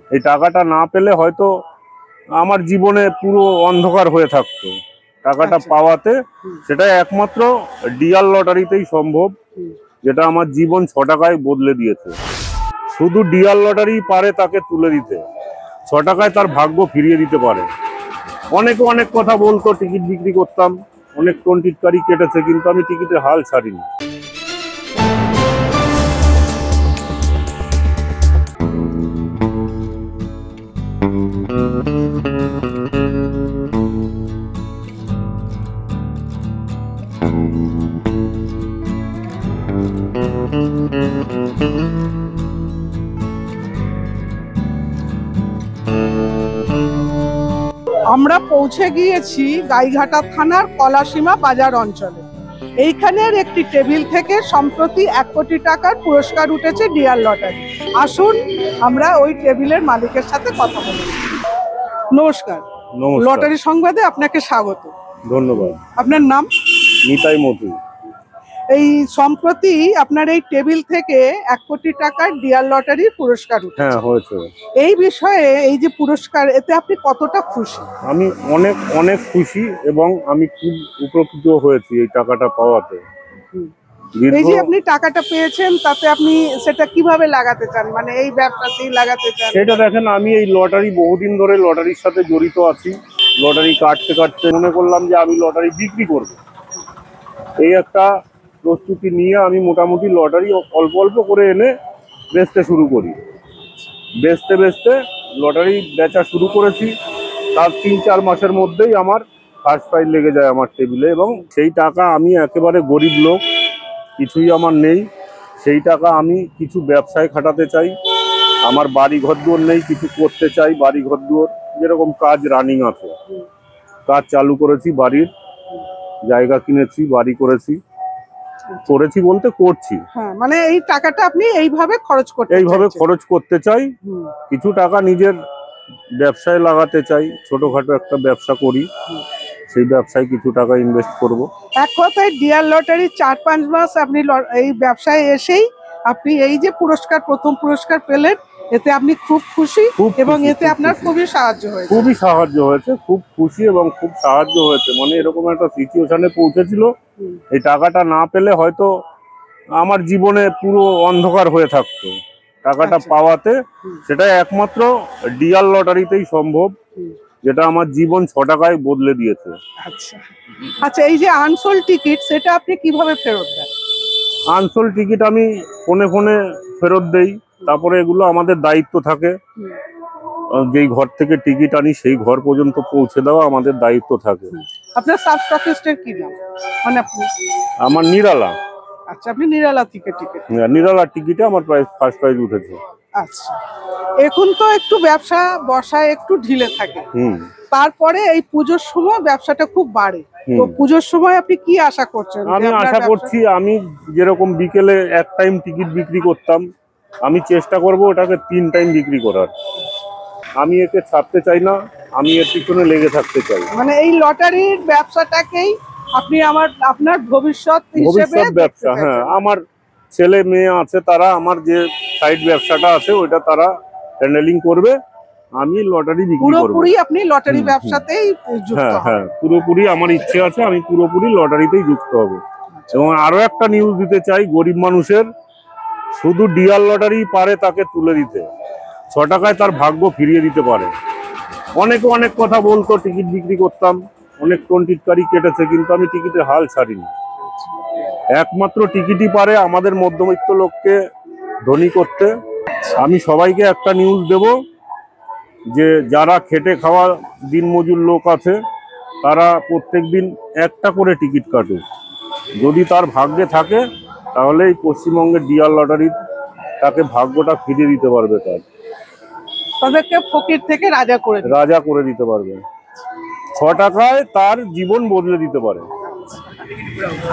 এই টাকাটা না পেলে হয়তো আমার জীবনে পুরো অন্ধকার হয়ে থাকতো। টাকাটা পাওয়াতে সেটা একমাত্র ডিয়ার লটারিতেই সম্ভব, যেটা আমার জীবন 6 টাকায় বদলে দিয়েছে। শুধু ডিয়ার লটারি পারে তাকে তুলে দিতে, 6 টাকায় তার ভাগ্য ফিরিয়ে দিতে পারে। অনেকে অনেক কথা বলতো, টিকিট বিক্রি করতাম, অনেক টিকিটকারী কেটেছে, কিন্তু আমি টিকিটের হাল ছাড়িনি। আমরা পৌঁছে গিয়েছি গাইঘাটা থানার কলাসীমা বাজার অঞ্চলে। এইখানের একটি টেবিল থেকে সম্প্রতি 1 কোটি টাকার পুরস্কার উঠেছে ডিয়ার লটারি। আসুন আমরা ওই টেবিলের মালিকের সাথে কথা বলি। নমস্কার। লটারি সংবাদে আপনাকে স্বাগত। ধন্যবাদ। আপনার নাম? নিতাই মধু। এই সম্প্রতি আপনার এই টেবিল থেকে 1 কোটি টাকার ডিয়ার লটারির পুরস্কার উঠেছে। হ্যাঁ, হয়েছে। এই বিষয়ে এই যে পুরস্কার, এতে আপনি কতটা খুশি? আমি অনেক অনেক খুশি এবং আমি খুব উপকৃত হয়েছি এই টাকাটা পাওয়াতে। এই যে আপনি টাকাটা পেয়েছেন, তাতে আপনি সেটা কিভাবে লাগাতে চান, মানে এই ব্যবসাতেই লাগাতে চান? সেটা দেখেন, আমি এই লটারি বহুদিন ধরে লটারির সাথে জড়িত আছি। লটারি কাটতে কাটতে মনে করলাম যে আমি লটারি বিক্রি করব। এই একটা প্রস্তুতি নিয়ে আমি মোটামুটি লটারি অল্প অল্প করে এনে বেচতে শুরু করি। বেচতে বেচতে লটারি বেচা শুরু করেছি। তার 3-4 মাসের মধ্যেই আমার ফার্স্ট প্রাইজ লেগে যায় আমার টেবিলে, এবং সেই টাকা আমি একেবারে গরিব লোক, কিছুই আমার নেই। সেই টাকা আমি কিছু ব্যবসায় খাটাতে চাই। আমার বাড়ি ঘরদুয়ার নেই, কিছু করতে চাই। বাড়ি ঘরদুয়ার যেরকম কাজ রানিং আছে, কাজ চালু করেছি, বাড়ির জায়গা কিনেছি, বাড়ি করেছি বলতে করছি। হ্যাঁ, মানে এই টাকাটা আপনি এইভাবে খরচ করতে চাই। কিছু টাকা নিজের ব্যবসায় লাগাতে চাই, ছোটখাটো একটা ব্যবসা করি, সেই ব্যবসায় কিছু টাকা ইনভেস্ট করব। এক কথায় ডিয়ার লটারি 4-5 মাস আপনি এই ব্যবসায় এসেই আপনি এই যে প্রথম পুরস্কার পেলেন, এতে আপনি খুব খুশি এবং এতে আপনার খুবই সাহায্য হয়েছে। খুব খুশি এবং খুব সাহায্য হয়েছে। মানে এরকম একটা সিচুয়েশনে পৌঁছেছিল, এই টাকাটা না পেলে হয়তো আমার জীবনে পুরো অন্ধকার হয়ে থাকতো। টাকাটা পাওয়াতে সেটা একমাত্র ডিয়ার লটারিতেই সম্ভব, যেটা আমার জীবন 6 টাকায় বদলে দিয়েছে। আচ্ছা, এই যে আনসোল্ড টিকিট, সেটা আপনি কিভাবে ফেরত দেন? আনসোল্ড টিকিট আমি ফোনে ফেরত দেই। তারপরে এগুলো আমাদের দায়িত্ব থাকে, যেই ঘর থেকে টিকিট আনি সেই ঘর পর্যন্ত পৌঁছে দেওয়া আমাদের দায়িত্ব থাকে। আপনার সাব স্টকিস্টের কি নাম? মানে আমার নিরালা। আচ্ছা, আপনি নিরালা থেকে নিরালা টিকিটে আমার ফার্স্ট প্রাইজ উঠেছে। আচ্ছা, এখন তো একটু ব্যবসা বর্ষায় একটু ঢিলে থাকে, তারপরে এই পুজোর সময় ব্যবসাটা খুব বাড়ে। তো পুজোর সময় আপনি কি আশা করছেন? আমি আশা করছি, আমি যেরকম বিকেলে 1 টাইম টিকিট বিক্রি করতাম, আমি চেষ্টা করব ওটাকে 3 টাইম বিক্রি করার। আমি একে ছাড়তে চাই না, আমি এর পিছনে লেগে থাকতে চাই। মানে এই লটারির ব্যবসাটাকেই আপনি আপনার ভবিষ্যৎ ব্যবসা। হ্যাঁ, আমার ছেলে মেয়ে আছে, তারা আমার যে সাইড ব্যবসাটা আছে ওইটা তারা হ্যান্ডেলিং করবে। আমি লটারি বিক্রি করব। পুরোপুরি আপনি লটারি ব্যবসাতেই যুক্ত হবেন? হ্যাঁ, পুরোপুরি আমার ইচ্ছে আছে, আমি পুরোপুরি লটারিতেই যুক্ত হব। এবং আরো একটা নিউজ দিতে চাই, গরিব মানুষের শুধু ডিয়ার লটারি পারে তাকে তুলে দিতে, 6 টাকায় তার ভাগ্য ফিরিয়ে দিতে পারে। অনেকে অনেক কথা বলতো, টিকিট বিক্রি করতাম, অনেক টিকিটকারী কেটেছে, কিন্তু আমি টিকিটের হাল ছাড়িনি। একমাত্র টিকিটই পারে আমাদের মধ্যবিত্ত লোককে ধনী করতে। আমি সবাইকে একটা নিউজ দেব, যে যারা খেটে খাওয়া দিনমজুর লোক আছে, তারা প্রত্যেকদিন একটা করে টিকিট কাটুক। যদি তার ভাগ্যে থাকে, তাহলে এই পশ্চিমবঙ্গের ডিয়ার লটারি তাকে ভাগ্যটা ফিরিয়ে দিতে পারবে, তাদেরকে ফকির থেকে রাজা করে দিতে পারবে। 6 টাকায় তার জীবন বদলে দিতে পারে।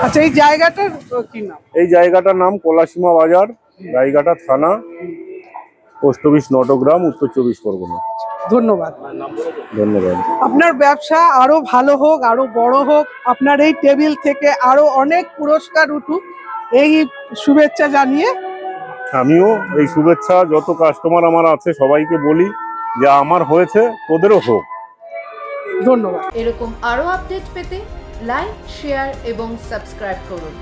আচ্ছা, এই জায়গাটার কি নাম? এই জায়গাটার নাম কলাসীমা বাজার, গাইঘাটা থানা, পোস্ট অফিস নটগ্রাম, উত্তর 24 পরগনা। ধন্যবাদ। ধন্যবাদ। আপনার ব্যবসা আরো ভালো হোক, আরো বড় হোক, আপনার এই টেবিল থেকে আরো অনেক পুরস্কার উঠুক, এই শুভেচ্ছা জানিয়ে আমিও এই শুভেচ্ছা যত কাস্টমার আমার আছে সবাইকে বলি যে আমার হয়েছে তোদেরও হোক। ধন্যবাদ। এরকম আরও আপডেট পেতে লাইক, শেয়ার এবং সাবস্ক্রাইব করুন।